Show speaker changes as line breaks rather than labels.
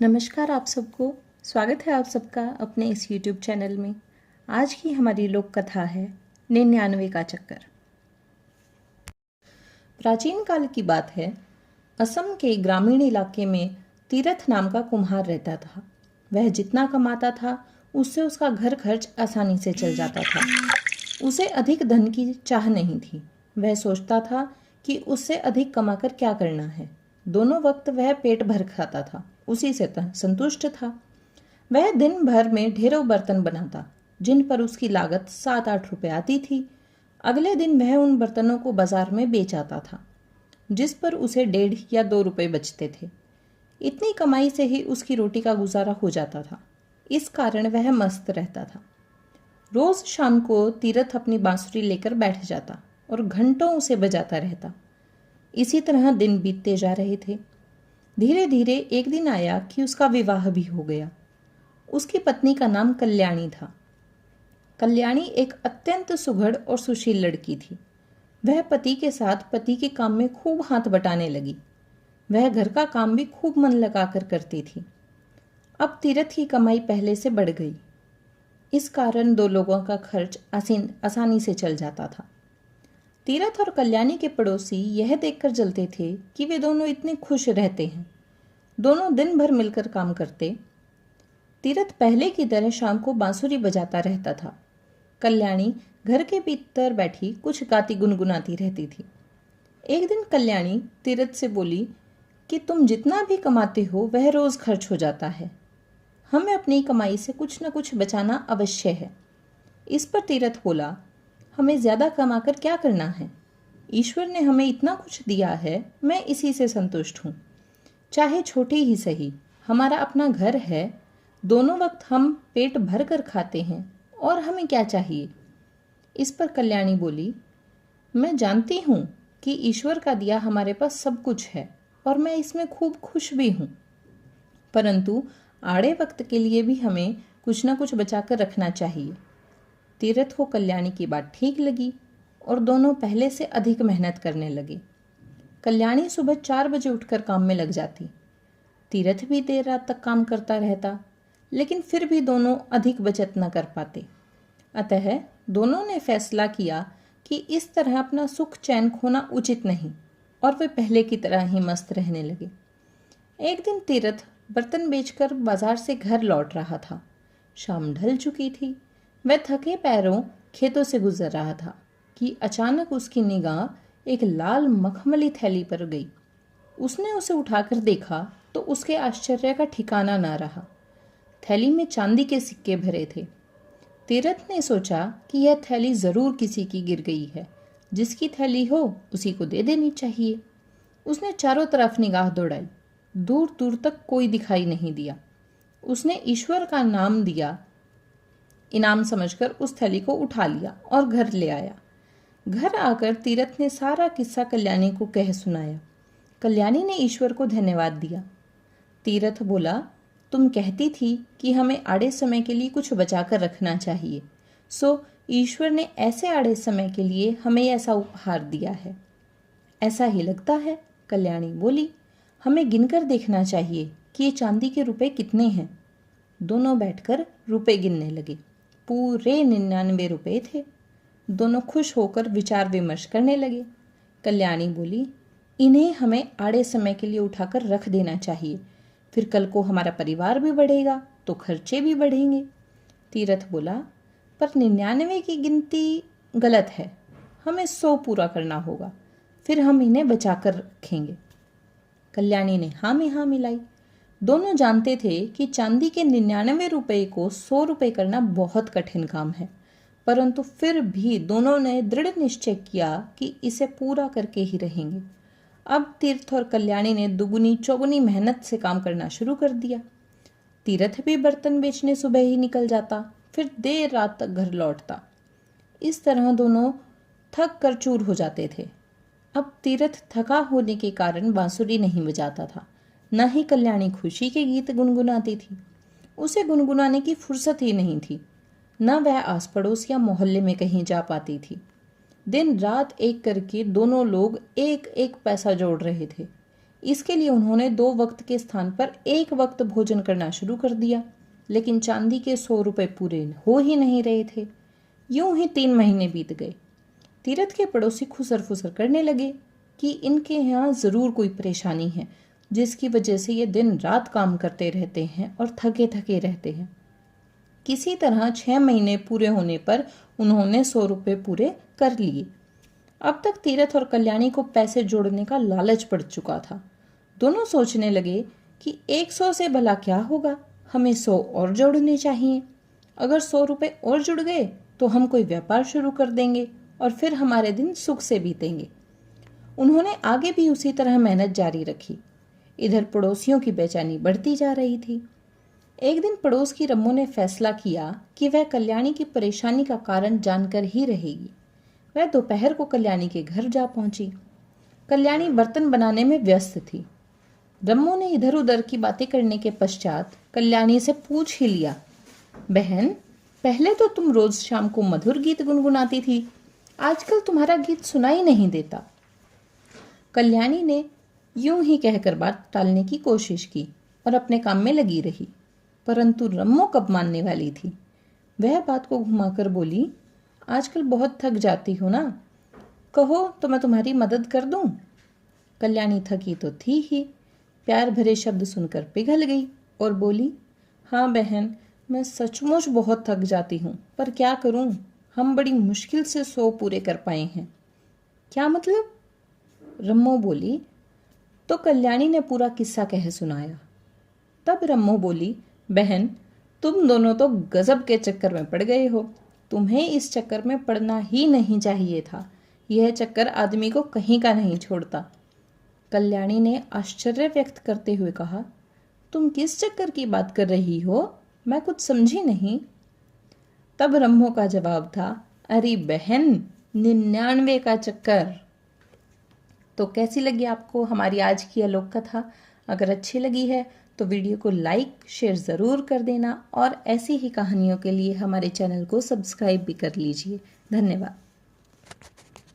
नमस्कार आप सबको। स्वागत है आप सबका अपने इस YouTube चैनल में। आज की हमारी लोक कथा है 99 का चक्कर। प्राचीन काल की बात है। असम के ग्रामीण इलाके में तीरथ नाम का कुम्हार रहता था। वह जितना कमाता था उससे उसका घर खर्च आसानी से चल जाता था। उसे अधिक धन की चाह नहीं थी। वह सोचता था कि उससे अधिक कमाकर क्या करना है। दोनों वक्त वह पेट भर खाता था, उसी से संतुष्ट था। वह दिन भर में ढेरों बर्तन बनाता, जिन पर उसकी लागत 7-8 रुपए आती थी। अगले दिन वह उन बर्तनों को बाजार में बेच आता था, जिस पर उसे 1.5 या 2 रुपए बचते थे। इतनी कमाई से ही उसकी रोटी का गुजारा हो जाता था। इस कारण वह मस्त रहता था। रोज शाम को तीरथ अपनी बांसुरी लेकर बैठ जाता और घंटों उसे बजाता रहता। इसी तरह दिन बीतते जा रहे थे। धीरे धीरे एक दिन आया कि उसका विवाह भी हो गया। उसकी पत्नी का नाम कल्याणी था। कल्याणी एक अत्यंत सुघड़ और सुशील लड़की थी। वह पति के साथ पति के काम में खूब हाथ बटाने लगी। वह घर का काम भी खूब मन लगाकर करती थी। अब तीरथ की कमाई पहले से बढ़ गई। इस कारण दो लोगों का खर्च आसानी से चल जाता था। तीरथ और कल्याणी के पड़ोसी यह देखकर जलते थे कि वे दोनों इतने खुश रहते हैं। दोनों दिन भर मिलकर काम करते। तीरथ पहले की तरह शाम को बांसुरी बजाता रहता था। कल्याणी घर के भीतर बैठी कुछ गाती गुनगुनाती रहती थी। एक दिन कल्याणी तीरथ से बोली कि तुम जितना भी कमाते हो वह रोज खर्च हो जाता है। हमें अपनी कमाई से कुछ न कुछ बचाना अवश्य है। इस पर तीरथ बोला, हमें ज्यादा कमाकर क्या करना है? ईश्वर ने हमें इतना कुछ दिया है, मैं इसी से संतुष्ट हूँ। चाहे छोटी ही सही, हमारा अपना घर है। दोनों वक्त हम पेट भर कर खाते हैं और हमें क्या चाहिए? इस पर कल्याणी बोली, मैं जानती हूँ कि ईश्वर का दिया हमारे पास सब कुछ है और मैं इसमें खूब खुश भी हूँ, परंतु आड़े वक्त के लिए भी हमें कुछ न कुछ बचाकर रखना चाहिए। तीरथ को कल्याणी की बात ठीक लगी और दोनों पहले से अधिक मेहनत करने लगे। कल्याणी सुबह 4 बजे उठकर काम में लग जाती। तीरथ भी देर रात तक काम करता रहता, लेकिन फिर भी दोनों अधिक बचत न कर पाते। अतः दोनों ने फैसला किया कि इस तरह अपना सुख चैन खोना उचित नहीं और वे पहले की तरह ही मस्त रहने लगे। एक दिन तीरथ बर्तन बेचकर बाजार से घर लौट रहा था। शाम ढल चुकी थी। वह थके पैरों खेतों से गुजर रहा था कि अचानक उसकी निगाह एक लाल मखमली थैली पर गई। उसने उसे उठाकर देखा तो उसके आश्चर्य का ठिकाना ना रहा। थैली में चांदी के सिक्के भरे थे। तीरथ ने सोचा कि यह थैली जरूर किसी की गिर गई है। जिसकी थैली हो उसी को दे देनी चाहिए। उसने चारों तरफ निगाह दौड़ाई। दूर दूर तक कोई दिखाई नहीं दिया। उसने ईश्वर का नाम दिया इनाम समझकर उस थैली को उठा लिया और घर ले आया। घर आकर तीरथ ने सारा किस्सा कल्याणी को कह सुनाया। कल्याणी ने ईश्वर को धन्यवाद दिया। तीरथ बोला, तुम कहती थी कि हमें आड़े समय के लिए कुछ बचाकर रखना चाहिए, सो ईश्वर ने ऐसे आड़े समय के लिए हमें ऐसा उपहार दिया है। ऐसा ही लगता है, कल्याणी बोली। हमें गिनकर देखना चाहिए कि ये चांदी के रुपए कितने हैं। दोनों बैठकर रुपए गिनने लगे। पूरे 99 रुपए थे। दोनों खुश होकर विचार विमर्श करने लगे। कल्याणी बोली, इन्हें हमें आड़े समय के लिए उठाकर रख देना चाहिए। फिर कल को हमारा परिवार भी बढ़ेगा तो खर्चे भी बढ़ेंगे। तीरथ बोला, पर 99 की गिनती गलत है। हमें 100 पूरा करना होगा, फिर हम इन्हें बचाकर रखेंगे। कल्याणी ने हाँ में हाँ मिलाई। दोनों जानते थे कि चांदी के 99 रुपए को 100 रुपए करना बहुत कठिन काम है, परंतु फिर भी दोनों ने दृढ़ निश्चय किया कि इसे पूरा करके ही रहेंगे। अब तीर्थ और कल्याणी ने दुगुनी चौगुनी मेहनत से काम करना शुरू कर दिया। तीर्थ भी बर्तन बेचने सुबह ही निकल जाता, फिर देर रात तक घर लौटता। इस तरह दोनों थक कर चूर हो जाते थे। अब तीर्थ थका होने के कारण बांसुरी नहीं बजाता था, न ही कल्याणी खुशी के गीत गुनगुनाती थी। उसे गुनगुनाने की फुर्सत ही नहीं थी। न वह आस पड़ोस या मोहल्ले में कहीं जा पाती थी। दिन रात एक करके दोनों लोग एक एक पैसा जोड़ रहे थे। इसके लिए उन्होंने 2 वक्त के स्थान पर 1 वक्त भोजन करना शुरू कर दिया, लेकिन चांदी के 100 रुपये पूरे हो ही नहीं रहे थे। यूं ही 3 महीने बीत गए। तीरथ के पड़ोसी खुसर फुसर करने लगे कि इनके यहाँ ज़रूर कोई परेशानी है, जिसकी वजह से ये दिन रात काम करते रहते हैं और थके थके रहते हैं। किसी तरह 6 महीने पूरे होने पर उन्होंने 100 रुपये पूरे कर लिए। अब तक तीरथ और कल्याणी को पैसे जोड़ने का लालच पड़ चुका था। दोनों सोचने लगे कि 100 से भला क्या होगा, हमें 100 और जोड़ने चाहिए। अगर 100 रुपये और जुड़ गए तो हम कोई व्यापार शुरू कर देंगे और फिर हमारे दिन सुख से बीतेंगे। उन्होंने आगे भी उसी तरह मेहनत जारी रखी। इधर पड़ोसियों की बेचैनी बढ़ती जा रही थी। एक दिन पड़ोस की रम्मो ने फैसला किया कि वह कल्याणी की परेशानी का कारण जानकर ही रहेगी। वह दोपहर को कल्याणी के घर जा पहुंची। कल्याणी बर्तन बनाने में व्यस्त थी। रम्मो ने इधर उधर की बातें करने के पश्चात कल्याणी से पूछ ही लिया, बहन, पहले तो तुम रोज शाम को मधुर गीत गुनगुनाती थी, आजकल तुम्हारा गीत सुनाई नहीं देता। कल्याणी ने यूं ही कहकर बात टालने की कोशिश की और अपने काम में लगी रही, परंतु रम्मो कब मानने वाली थी। वह बात को घुमाकर बोली, आजकल बहुत थक जाती हो ना, कहो तो मैं तुम्हारी मदद कर दूं। कल्याणी थकी तो थी ही, प्यार भरे शब्द सुनकर पिघल गई और बोली, हाँ बहन, मैं सचमुच बहुत थक जाती हूँ, पर क्या करूँ, हम बड़ी मुश्किल से 100 पूरे कर पाए हैं। क्या मतलब? रम्मो बोली। तो कल्याणी ने पूरा किस्सा कह सुनाया। तब रम्मो बोली, बहन, तुम दोनों तो गजब के चक्कर में पड़ गए हो। तुम्हें इस चक्कर में पड़ना ही नहीं चाहिए था। यह चक्कर आदमी को कहीं का नहीं छोड़ता। कल्याणी ने आश्चर्य व्यक्त करते हुए कहा, तुम किस चक्कर की बात कर रही हो? मैं कुछ समझी नहीं। तब रम्मो का जवाब था, अरे बहन, 99 का चक्कर। तो कैसी लगी आपको हमारी आज की अलोक कथा? अगर अच्छी लगी है तो वीडियो को लाइक शेयर ज़रूर कर देना और ऐसी ही कहानियों के लिए हमारे चैनल को सब्सक्राइब भी कर लीजिए। धन्यवाद।